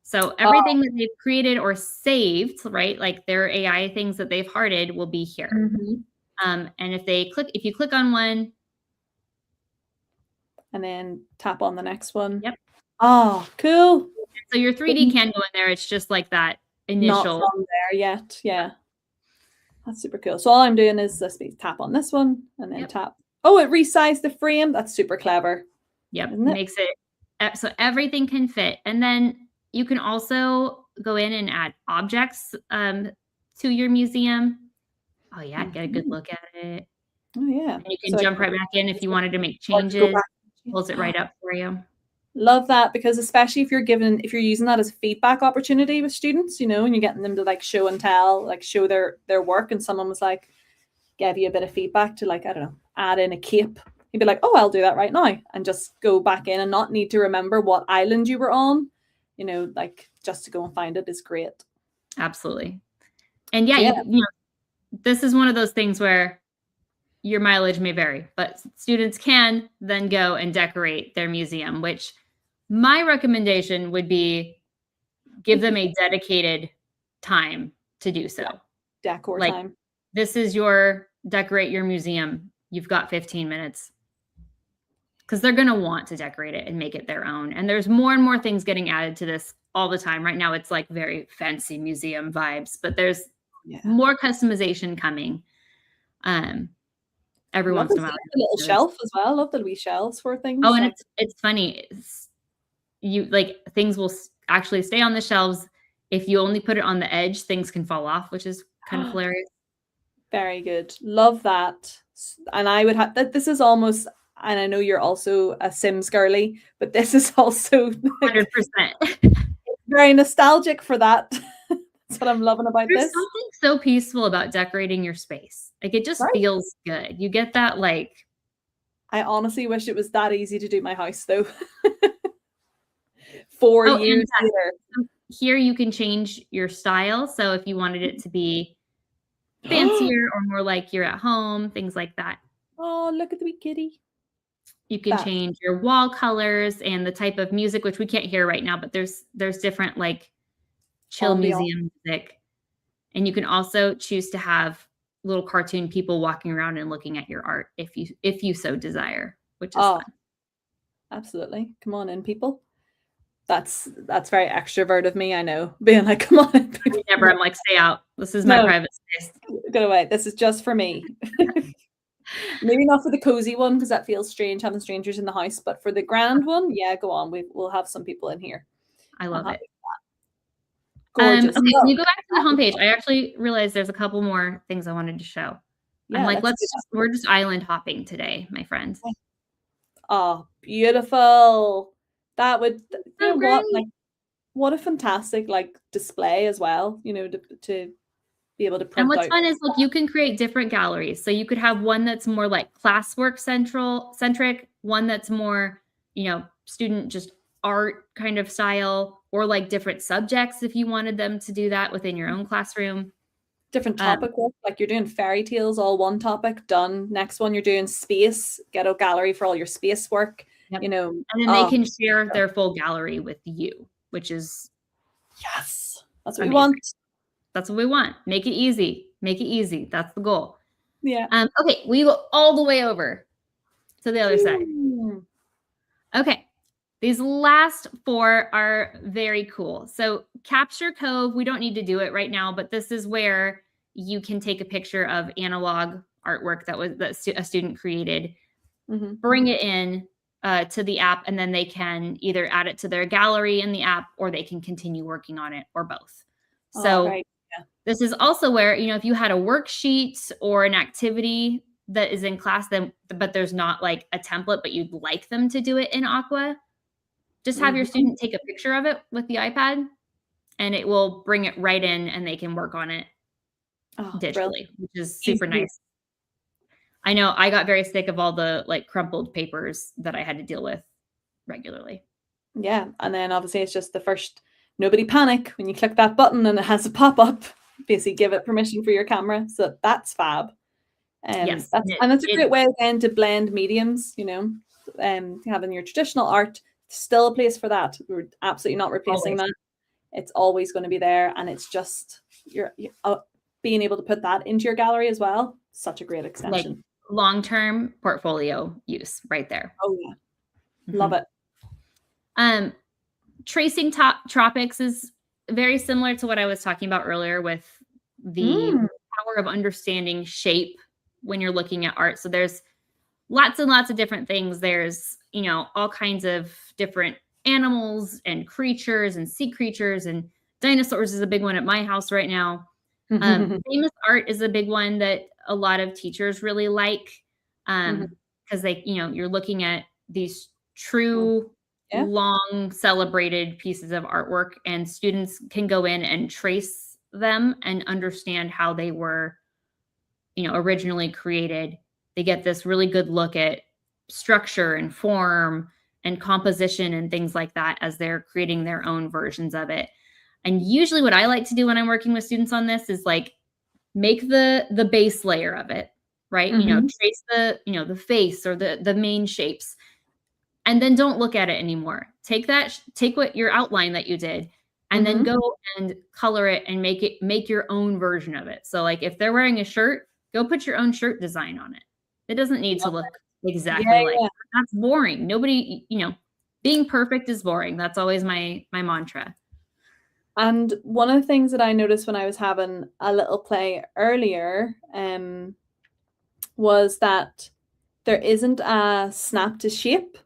So everything that they've created or saved, right, like their AI things that they've hearted will be here. And if you click on one, and then tap on the next one. Yep. Oh, cool. So your 3D can go in there. It's just like that initial. Not from there yet. Yeah. That's super cool. So all I'm doing is tap on this one and then tap. Oh, it resized the frame. That's super clever. Yep. Makes it so everything can fit. And then you can also go in and add objects to your museum. Oh yeah, get a good look at it. Oh yeah. And you can jump right back in if you wanted to make changes. Pulls it right up for you. Love that, because especially if you're using that as a feedback opportunity with students, you know, and you're getting them to like show and tell, like show their work, and someone was like, give you a bit of feedback to like, I don't know, add in a cape. You'd be like, oh, I'll do that right now, and just go back in and not need to remember what island you were on, you know, like just to go and find it is great. Absolutely. And you know, this is one of those things where your mileage may vary, but students can then go and decorate their museum, which my recommendation would be give them a dedicated time to do so. Decor Like, time. this is your decorate your museum. You've got 15 minutes. Because they're going to want to decorate it and make it their own. And there's more and more things getting added to this all the time. Right now, it's like very fancy museum vibes, but there's more customization coming. Every once in a while. A little shelf as well. Love the wee shelves for things. Oh, and like, it's funny. Things will actually stay on the shelves. If you only put it on the edge, things can fall off, which is kind of hilarious. Very good. Love that. And I would have that. This is almost, and I know you're also a Sims girly, but this is also 100%. very nostalgic for that. That's what I'm loving about There's this. something so peaceful about decorating your space. Like, it just feels good. You get that, like. I honestly wish it was that easy to do my house, though. 4 years later. Here you can change your style. So if you wanted it to be fancier or more like you're at home, things like that. Oh, look at the wee kitty. You can change your wall colors and the type of music, which we can't hear right now, but there's different like chill museum music. And you can also choose to have little cartoon people walking around and looking at your art if you so desire, which is fun. Absolutely. Come on in, people. That's very extrovert of me, I know. Being like, come on in, people. Never, I'm like, stay out. This is my private space. Get away. This is just for me. Maybe not for the cozy one, because that feels strange having strangers in the house, but for the grand one, yeah, go on. We'll have some people in here. I love it. Gorgeous. Okay, when you go back to the homepage, I actually realized there's a couple more things I wanted to show. Yeah, I'm like, we're just island hopping today, my friends. Oh, beautiful. That would, you know what, like, what a fantastic like display as well, you know, to be able to print out. And what's out. fun is like you can create different galleries. So you could have one that's more like classwork centric, one that's more, you know, student just art kind of style, or like different subjects if you wanted them to do that within your own classroom. Different topic work, like you're doing fairy tales, all one topic, done. Next one, you're doing space, get a gallery for all your space work. Yep. You know, and then they can share their full gallery with you, which is that's what we want. That's what we want. Make it easy. Make it easy. That's the goal. Yeah. Okay, we go all the way over to the other side. Okay. These last 4 are very cool. So Capture Cove, we don't need to do it right now, but this is where you can take a picture of analog artwork that a student created, bring it in to the app, and then they can either add it to their gallery in the app, or they can continue working on it, or both. So this is also where, you know, if you had a worksheet or an activity that is in class, but there's not like a template, but you'd like them to do it in Aqua, just have your student take a picture of it with the iPad, and it will bring it right in, and they can work on it digitally, which is super nice. I know I got very sick of all the like crumpled papers that I had to deal with regularly. Yeah. And then obviously it's just the first, nobody panic when you click that button and it has a pop-up, basically give it permission for your camera. So that's fab. Yes. And it's a great way again to blend mediums, you know, having your traditional art, still a place for that. We're absolutely not replacing that. It's always going to be there. And it's just, you're being able to put that into your gallery as well. Such a great extension. Like long-term portfolio use right there. Oh yeah. Love it. Tracing tropics is very similar to what I was talking about earlier with the power of understanding shape when you're looking at art. So there's lots and lots of different things. There's, you know, all kinds of different animals and creatures and sea creatures, and dinosaurs is a big one at my house right now. Famous art is a big one that a lot of teachers really like, because they, you know, you're looking at these true, long celebrated pieces of artwork, and students can go in and trace them and understand how they were, you know, originally created. They get this really good look at structure and form and composition and things like that as they're creating their own versions of it. And usually what I like to do when I'm working with students on this is like make the base layer of it. right? Trace the face or the main shapes, and then don't look at it anymore. Take what your outline that you did, and then go and color it and make your own version of it. So like if they're wearing a shirt, go put your own shirt design on it. It doesn't need to look exactly like that. That's boring. Nobody, being perfect is boring. That's always my mantra. And one of the things that I noticed when I was having a little play earlier was that there isn't a snap to shape.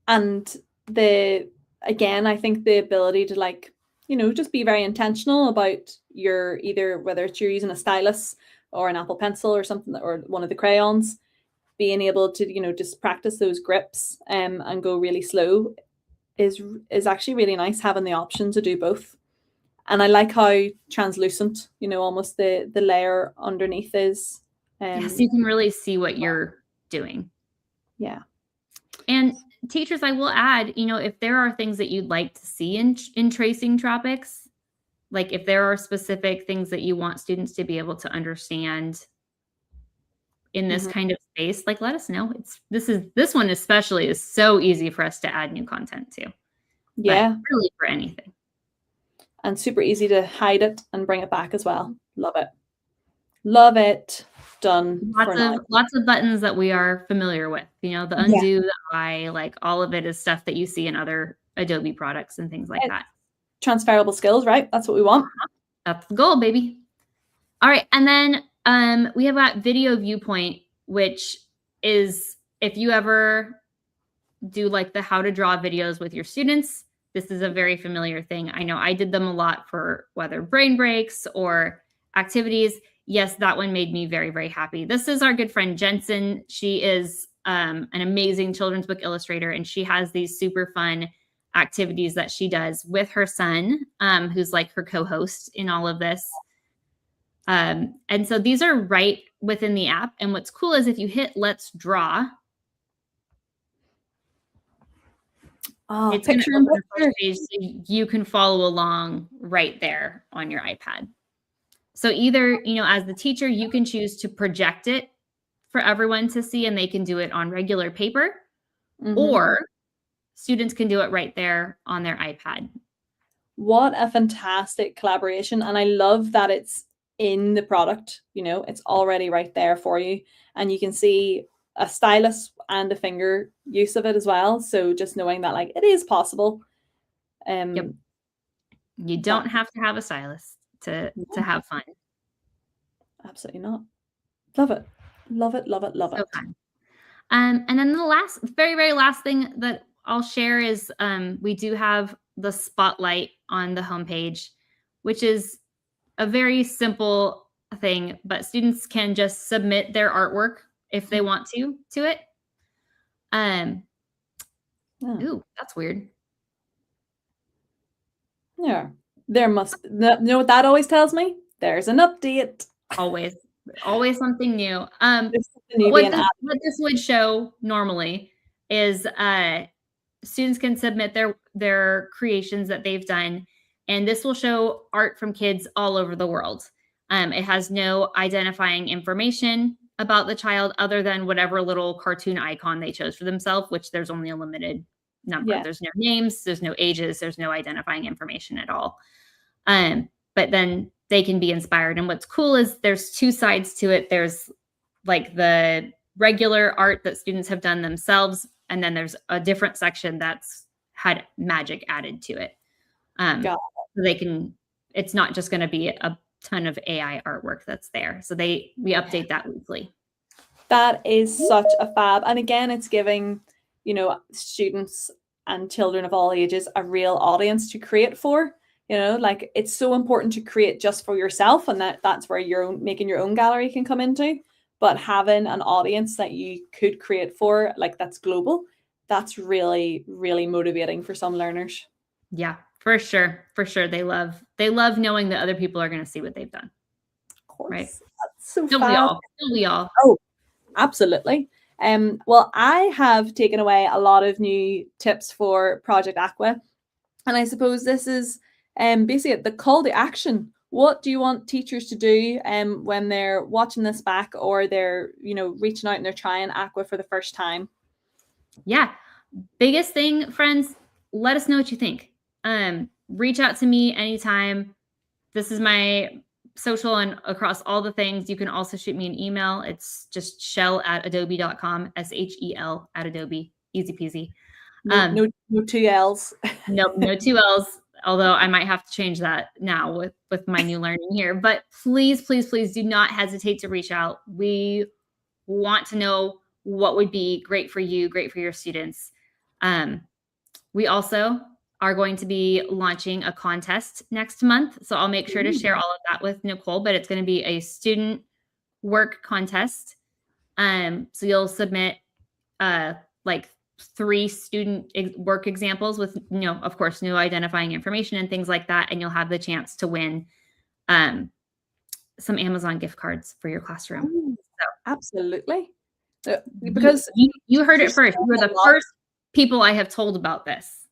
And again, I think the ability to like, just be very intentional about whether it's you're using a stylus or an Apple Pencil or something, or one of the crayons, being able to, just practice those grips and go really slow is actually really nice, having the option to do both. And I like how translucent, almost the layer underneath is. Yes, you can really see what you're doing. Yeah. And teachers, I will add, if there are things that you'd like to see in tracing tropics, like if there are specific things that you want students to be able to understand in this kind of space, like let us know. This one especially is so easy for us to add new content to. Yeah. But really for anything. And super easy to hide it and bring it back as well. Love it. Love it. Done. Lots of buttons that we are familiar with. The undo, the eye, like all of it is stuff that you see in other Adobe products and things like that. Transferable skills, right? That's what we want. That's the goal, baby. All right. And then we have got video viewpoint, which is if you ever do like the how to draw videos with your students, this is a very familiar thing. I know I did them a lot for whether brain breaks or activities. Yes, that one made me very, very happy. This is our good friend Jensen. She is an amazing children's book illustrator, and she has these super fun activities that she does with her son, who's like her co-host in all of this. And so these are right within the app. And what's cool is if you hit Let's Draw, it's picture in picture. So you can follow along right there on your iPad. So either, as the teacher, you can choose to project it for everyone to see, and they can do it on regular paper, or students can do it right there on their iPad. What a fantastic collaboration. And I love that it's in the product, it's already right there for you. And you can see a stylus and a finger use of it as well. So just knowing that like it is possible. Yep. You don't have to have a stylus to have fun. Absolutely not. Love it. Love it. Love it. Love it. Fun. And then the very, very last thing that I'll share is we do have the spotlight on the homepage, which is a very simple thing, but students can just submit their artwork if they want to it. Ooh, that's weird. Yeah. There must, you know what that always tells me? There's an update. Always something new. What this would show normally is students can submit their creations that they've done, and this will show art from kids all over the world. It has no identifying information about the child other than whatever little cartoon icon they chose for themselves, which there's only a limited number. Yeah. There's no names, there's no ages, there's no identifying information at all. But then they can be inspired. And what's cool is there's two sides to it. There's like the regular art that students have done themselves, and then there's a different section that's had magic added to it. So it's not just going to be a ton of AI artwork that's there. So we update that weekly. That is such a fab. And again, it's giving, students and children of all ages a real audience to create for. Like it's so important to create just for yourself, and that's where making your own gallery can come into. But having an audience that you could create for, like that's global, that's really, really motivating for some learners. Yeah, for sure. They love knowing that other people are going to see what they've done. Of course. Right. That's so Don't we all? Oh, absolutely. Well, I have taken away a lot of new tips for Project Aqua. And I suppose this is basically the call to action what do you want teachers to do when they're watching this back, or they're, reaching out and they're trying Aqua for the first time? Yeah. Biggest thing, friends, let us know what you think. Reach out to me anytime. This is my social and across all the things. You can also shoot me an email. It's just shell@adobe.com, SHEL at Adobe. Easy peasy. No two L's. Nope, no two L's. Although I might have to change that now with my new learning here. But please, please, please do not hesitate to reach out. We want to know what would be great for you, great for your students. We also are going to be launching a contest next month. So I'll make sure to share all of that with Nicole, but it's going to be a student work contest. So you'll submit like 3 student work examples with, of course, new identifying information and things like that. And you'll have the chance to win some Amazon gift cards for your classroom. So, absolutely. Because you heard it first. You were the first people I have told about this.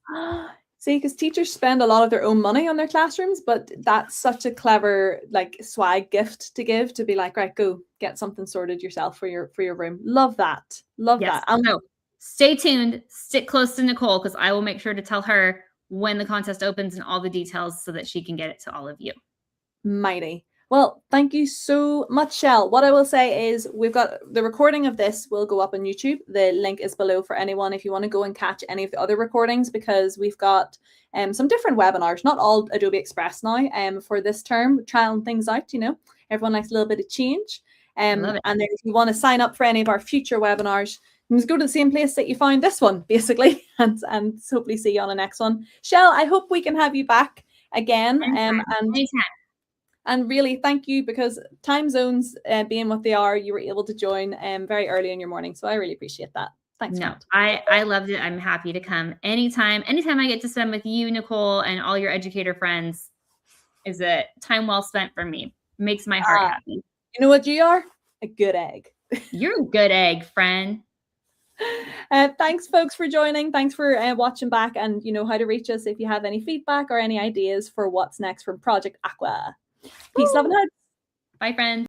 See, because teachers spend a lot of their own money on their classrooms, but that's such a clever swag gift to give, to be like, right, go get something sorted yourself for your room. Love that. Love that. So stay tuned, stick close to Nicole, because I will make sure to tell her when the contest opens and all the details so that she can get it to all of you. Mighty. Well, thank you so much, Shell. What I will say is we've got the recording of this will go up on YouTube. The link is below for anyone if you want to go and catch any of the other recordings, because we've got some different webinars, not all Adobe Express now, for this term, trying things out, Everyone likes a little bit of change. And then if you want to sign up for any of our future webinars, you just go to the same place that you found this one, basically, and hopefully see you on the next one. Shell, I hope we can have you back again. Anytime. And really, thank you, because time zones being what they are, you were able to join very early in your morning. So I really appreciate that. Thanks. No, I loved it. I'm happy to come anytime. Anytime I get to spend with you, Nicole, and all your educator friends is a time well spent for me. Makes my heart happy. You know what you are? A good egg. You're a good egg, friend. Thanks, folks, for joining. Thanks for watching back, and you know how to reach us if you have any feedback or any ideas for what's next from Project Aqua. Peace, love, and hugs. Bye, friends.